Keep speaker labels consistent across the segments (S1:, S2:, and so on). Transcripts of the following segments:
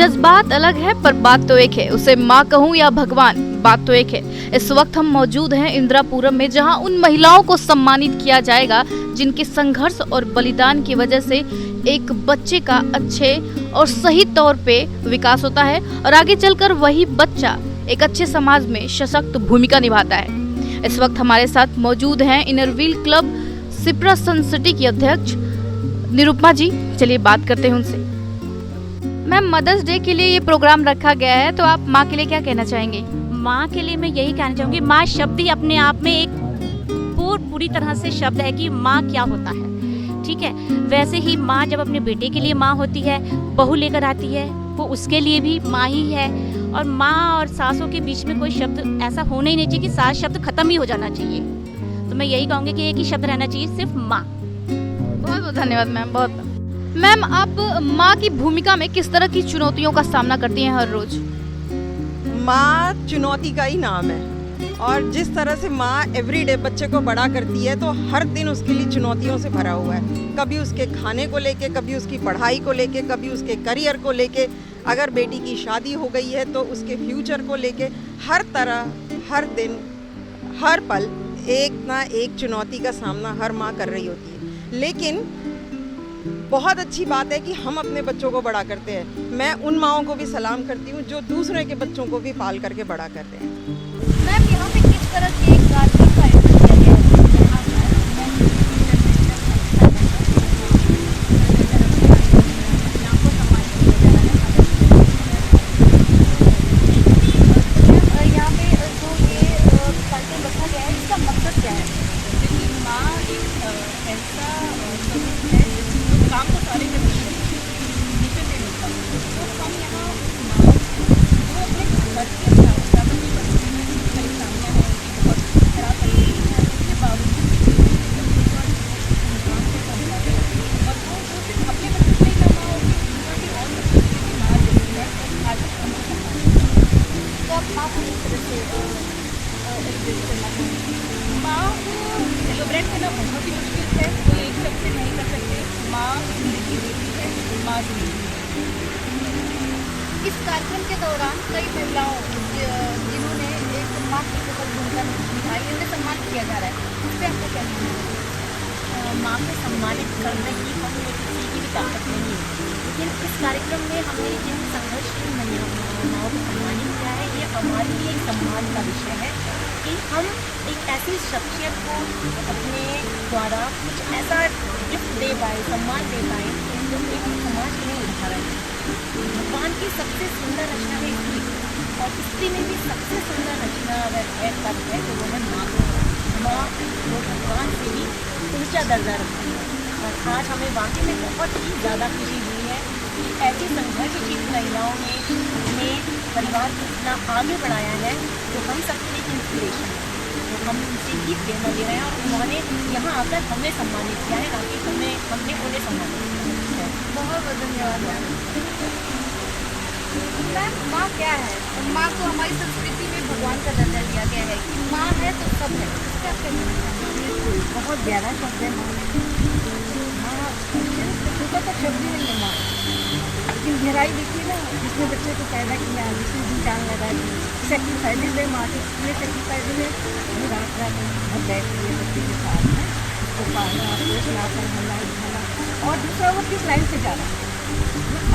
S1: जज्बात अलग है पर बात तो एक है, उसे माँ कहूँ या भगवान, बात तो एक है। इस वक्त हम मौजूद हैं इंदिरापुरम में, जहां उन महिलाओं को सम्मानित किया जाएगा जिनके संघर्ष और बलिदान की वजह से एक बच्चे का अच्छे और सही तौर पे विकास होता है और आगे चलकर वही बच्चा एक अच्छे समाज में सशक्त भूमिका निभाता है। इस वक्त हमारे साथ मौजूद हैं इनरव्हील क्लब सिप्रा सन सिटी की अध्यक्ष निरुपमा जी। चलिए बात करते हैं उनसे। मैम, मदर्स डे के लिए ये प्रोग्राम रखा गया है, तो आप माँ के लिए क्या कहना चाहेंगे?
S2: माँ के लिए मैं यही कहना चाहूँगी, माँ शब्द ही अपने आप में एक पूरी तरह से शब्द है कि माँ क्या होता है। ठीक है, वैसे ही माँ जब अपने बेटे के लिए माँ होती है, बहू लेकर आती है, वो उसके लिए भी माँ ही है। और माँ और सासों के बीच में कोई शब्द ऐसा होना ही नहीं चाहिए कि सास शब्द खत्म ही हो जाना चाहिए। तो मैं यही कहूँगी कि एक ही शब्द रहना चाहिए, सिर्फ माँ।
S1: बहुत बहुत धन्यवाद मैम। बहुत मैम, आप माँ की भूमिका में किस तरह की चुनौतियों का सामना करती हैं हर रोज?
S3: माँ चुनौती का ही नाम है, और जिस तरह से माँ एवरीडे बच्चे को बड़ा करती है तो हर दिन उसके लिए चुनौतियों से भरा हुआ है। कभी उसके खाने को लेके, कभी उसकी पढ़ाई को लेके, कभी उसके करियर को लेके, अगर बेटी की शादी हो गई है तो उसके फ्यूचर को लेके, हर तरह, हर दिन, हर पल एक ना एक चुनौती का सामना हर माँ कर रही होती है। लेकिन बहुत अच्छी बात है कि हम अपने बच्चों को बड़ा करते हैं। मैं उन माँओं को भी सलाम करती हूँ जो दूसरे के बच्चों को भी पाल करके बड़ा कर रहे हैं।
S1: मैम, यहाँ पे किस तरह के कार्यक्रम का आयोजन किया गया है? यहाँ पे जो ये कार्यक्रम रखा गया है, इसका मकसद क्या है?
S4: माँ एक ऐसा स्वरूप है जिसको काम तो सारे करते हैं, नीचे से मिलता है। तो हम यहाँ माँ वो अपने घर के साथ साथ अपनी परेशानियाँ हैं, उनकी बहुत खराब परिस्थिति है, उसके बावजूद काम से समझाते हैं। और वो सिर्फ अपने बच्चों से ही करना हो कि दूसरा भी और बच्चों की भी माँ जरूरी है, आज हमको समझाते हैं।
S1: तो आप इस तरह से सेलिब्रेट करना चाहेंगे?
S4: माँ को सेलिब्रेट करना बहुत ही मुश्किल है, कोई एक शब्द से नहीं कर सकते। माँ जिंदगी देती है, माँ जिंदगी है।
S1: इस कार्यक्रम के दौरान कई महिलाओं जिन्होंने एक माँ की सफल भूमिका निभाई, उन्हें सम्मान किया जा रहा है, इस पर आपका क्या कहना है?
S2: माँ को सम्मानित करने की हम में किसी की भी ताकत नहीं है, लेकिन इस कार्यक्रम में हमने जिन संघर्षशील महिलाओं को सम्मानित किया है, ये हमारे लिए एक सम्मान का विषय है कि हम एक ऐसी शख्सियत को अपने द्वारा कुछ ऐसा गिफ्ट दे पाए, सम्मान दे पाए जो एक समाज के लिए उदाहरण है। भगवान की सबसे सुंदर रचना है स्त्री, और स्त्री में भी सबसे सुंदर रचना अगर है तब है तो वो है माँ। माँ वो भगवान से भी ऊंचा दर्जा रखती है। और आज हमें वाकई में बहुत ही ज़्यादा खुशी हुई है कि ऐसी संघर्षशील महिलाओं ने अपने परिवार को इतना आगे बढ़ाया है जो हम सबके लिए इंस्पिरेशन है। तो हम उनसे ही प्रेरणा ले रहे हैं और उन्होंने यहाँ आकर हमें सम्मानित किया है, ना कि हमने उन्हें सम्मानित किया है।
S1: बहुत बहुत धन्यवाद मैम। मैम, माँ क्या है? माँ को हमारी संस्कृति में भगवान का दर्जा दिया गया है कि माँ है तो सब है। इसका क्या कहना है?
S5: बहुत गहरा शब्द है माँ। माँ छोटा तक शब्द ही नहीं है माँ, लेकिन गहराई देखिए ना, जिसने बच्चे को पैदा किया, जिसने जी जान लगा दी, सेक्रीफाइसेज है माँ के। कितने सेक्रीफाइसेज है, वो रात रात भर बैठती है बच्चे के साथ में, उसको पालना, पोसना, पढ़ाना, लिखाना। और दूसरा, वो किस लाइन से जा रहा है,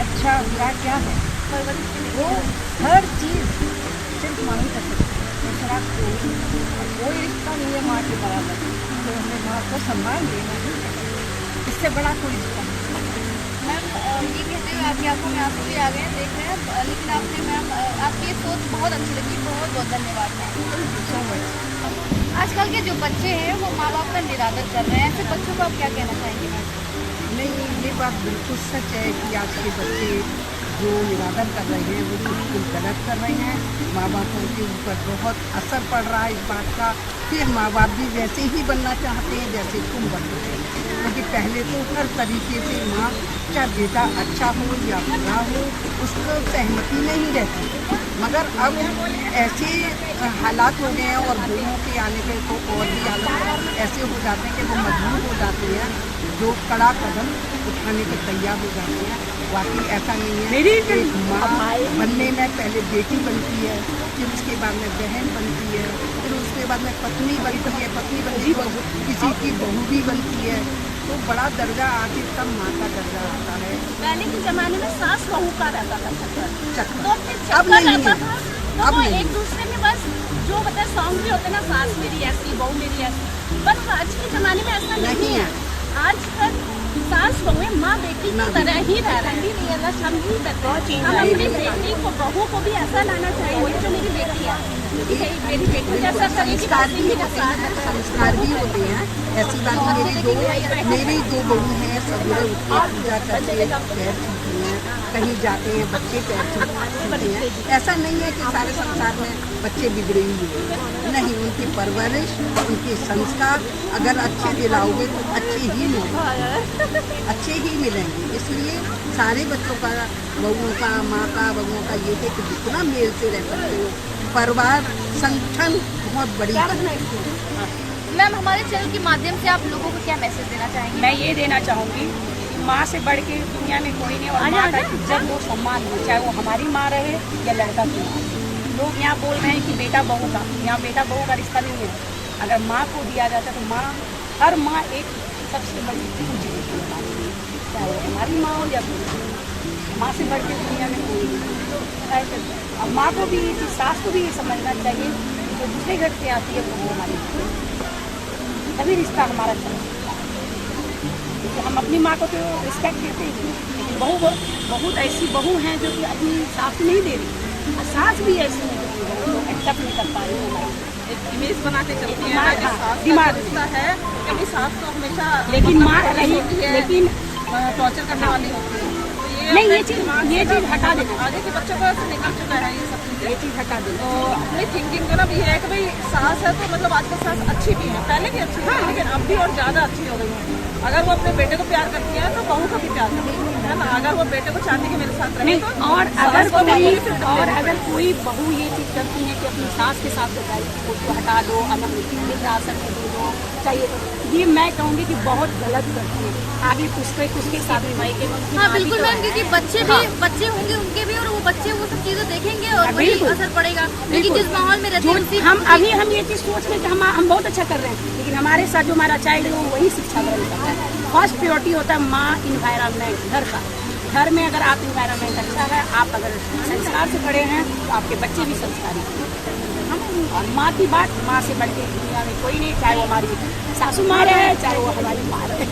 S5: अच्छा बुरा क्या है, वो हर चीज़ सिर्फ माँ ही कर सकती है। दूसरा कोई रिश्ता नहीं है माँ के बराबर। तो हमें माँ को सम्मान देना ही है, इससे बड़ा कोई रिश्ता नहीं।
S1: मैम, ये कहते हुए आपकी आंखों में आंसू भी आ गए हैं, देख रहे हैं, लेकिन आपने मैम आपकी ये सोच बहुत अच्छी लगी। बहुत बहुत धन्यवाद मैम। आजकल के जो बच्चे हैं वो माँ बाप का निरादर कर रहे हैं, ऐसे बच्चों को आप क्या कहना चाहेंगे मैम?
S5: नहीं, ये बात बिल्कुल सच है कि आज के बच्चे जो निरादर कर रहे हैं वो बिल्कुल गलत कर रहे हैं। माँ बापों के ऊपर बहुत असर पड़ रहा है इस बात का। फिर माँ बाप भी वैसे ही बनना चाहते हैं जैसे तुम बन रहे हो, क्योंकि पहले तो हर तरीके से माँ, चाहे बेटा अच्छा हो या बुरा हो, उसको सहमति नहीं रहती। मगर अब ऐसे हालात हो गए हैं और बहूओं के आने के तो और भी हालात ऐसे हो जाते हैं कि वो मजबूर हो जाती हैं जो कड़ा कदम उठाने को तैयार हो जाते हैं। वाकई ऐसा नहीं है।
S4: मेरी
S5: एक माँ बनने में पहले बेटी बनती है, फिर उसके बाद में बहन बनती है, फिर उसके बाद में पत्नी बनती है, पत्नी बनती है किसी की बहू भी बनती है। तो बड़ा दर्जा आखिर तब माँ का दर्जा आता है।
S2: पहले के जमाने में सास बहू का रहता था चक्कर, तो फिर
S5: अब
S2: चक्कर
S5: नहीं
S2: रहता
S5: है।
S2: था, तो
S5: अब
S2: वो
S5: नहीं
S2: एक दूसरे में बस जो मतलब सॉन्ग भी होते ना, सास मेरी ऐसी बहू मेरी ऐसी, पर आज के जमाने में ऐसा नहीं है। आजकल सास बहू है, माँ बेटी की तरह ही रह रहे हैं। हम ही करते हैं, हम अपनी बेटी को बहू को भी ऐसा लाना चाहिए जो मेरी बेटी है, मेरी बेटी जैसा करेगी
S5: संस्कार भी होते हैं। ऐसी बात नहीं, मेरी दो बहू हैं, सवेरे उठ के पूजा करके पैर छूती हैं, कहीं जाते हैं बच्चे पैर छूते हैं। ऐसा नहीं है कि सारे संसार में बच्चे बिगड़े ही हैं, नहीं। उनकी परवरिश, उनके संस्कार अगर अच्छे दिलाओगे तो अच्छे ही मिलेंगे, अच्छे ही मिलेंगे। इसलिए सारे बच्चों का, बहूओं का, माँ का, बहूओं का ये है कि जितना मेल से रह सकते हो। परिवार संगठन बहुत बड़ी बात है।
S1: मैम, हमारे चैनल के माध्यम से आप लोगों को क्या मैसेज देना चाहेंगे?
S4: मैं ये देना चाहूँगी, माँ से बढ़ के दुनिया में कोई नहीं, और माँ का इज्जत वो सम्मान हो, चाहे वो हमारी माँ रहे या लड़का की माँ। लोग यहाँ बोल रहे हैं कि बेटा बहू का, यहाँ बेटा बहू का रिश्ता नहीं है। अगर माँ को दिया जाता तो माँ, हर माँ एक सबसे बड़ी पूंजी होती है, चाहे वो हमारी माँ हो या कोई माँ से बढ़ के दुनिया में कोई नहीं। और माँ को भी, सास को भी ये समझना चाहिए कि जो दूसरे घर से आती है वो हमारी तभी रिश्ता हमारा चलता है। हम अपनी माँ को तो रिस्पेक्ट देते ही हैं, लेकिन बहुत ऐसी बहू हैं जो कि अपनी सास नहीं दे रही, और सास भी ऐसी है जो एक्सेप्ट नहीं कर पा रही हमारी।
S6: एक इमेज बना के चलती है
S4: दिमाग,
S6: कि
S4: हाँ,
S6: सास
S4: दिमाग।
S6: का रिश्ता है, क्योंकि सास तो हमेशा
S4: लेकिन माँ
S6: लेकिन
S4: लेकिन
S6: टॉर्चर करने वाली होती है। तो
S4: नहीं, ये
S6: दिमाग
S4: चीज़
S6: से
S4: हटा देना,
S6: आगे के बच्चों को ऐसे निकल चुका है ये सब चीजें।
S4: ये चीज़ हटा देना।
S6: तो अपनी थिंकिंग जो ना भी है कि भाई सास है तो मतलब आजकल सास अच्छी भी है, पहले भी अच्छी है, लेकिन अब भी और ज्यादा अच्छी हो गई है। अगर वो अपने बेटे को प्यार करती है तो बहू को भी प्यार करती है ना। अगर वो बेटे को चाहती है कि मेरे साथ रहे
S4: नहीं,
S6: तो
S4: और
S6: सास
S4: अगर
S6: को बहू भी
S4: कोई, और अगर कोई बहू ये चीज़ करती है कि अपनी सास के साथ बताई कि उसको हटा दो, अलग वृद्धाश्रम में दे दो, चाहिए तो ये मैं कहूँगी कि बहुत गलत करती है। आगे उसके साथ भी माई के
S1: हाँ बिल्कुल मैम, क्योंकि बच्चे भी, बच्चे होंगे उनके भी, और वो बच्चे वो सब चीजें देखेंगे और वही
S4: बिल्कुल।
S1: असर पड़ेगा। लेकिन जिस माहौल में रहते हैं उसी
S4: हम अभी हम ये चीज़ सोच रहे हैं कि हम बहुत अच्छा कर रहे हैं, लेकिन हमारे साथ जो हमारा चाइल्ड है वो वही शिक्षा ग्रहण करता है। फर्स्ट प्रायोरिटी होता है माँ, इन्वायरमेंट, घर का। घर में अगर आप इन्वायरमेंट अच्छा है, आप अगर संस्कार से खड़े हैं तो आपके बच्चे भी संस्कारी हैं। और माँ की बात, माँ से बढ़ के दुनिया में कोई नहीं, चाहे वो हमारी सासू माँ रहे, चाहे वो हमारी माँ रहे।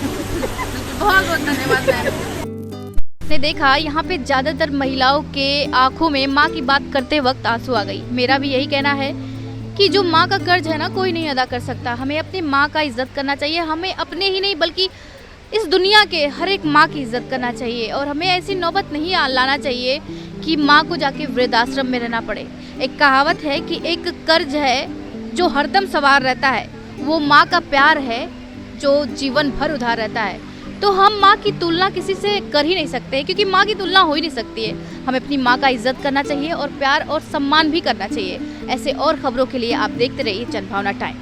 S1: बहुत बहुत धन्यवाद मैम। ने देखा यहाँ पे ज्यादातर महिलाओं के आंखों में माँ की बात करते वक्त आंसू आ गई। मेरा भी यही कहना है कि जो माँ का कर्ज है ना, कोई नहीं अदा कर सकता। हमें अपनी माँ का इज्जत करना चाहिए, हमें अपने ही नहीं बल्कि इस दुनिया के हर एक माँ की इज्जत करना चाहिए। और हमें ऐसी नौबत नहीं लाना चाहिए कि माँ को जाके वृद्धाश्रम में रहना पड़े। एक कहावत है कि एक कर्ज है जो हरदम सवार रहता है, वो माँ का प्यार है जो जीवन भर उधार रहता है। तो हम माँ की तुलना किसी से कर ही नहीं सकते, क्योंकि माँ की तुलना हो ही नहीं सकती है। हमें अपनी माँ का इज्जत करना चाहिए और प्यार और सम्मान भी करना चाहिए। ऐसे और खबरों के लिए आप देखते रहिए जनभावना टाइम।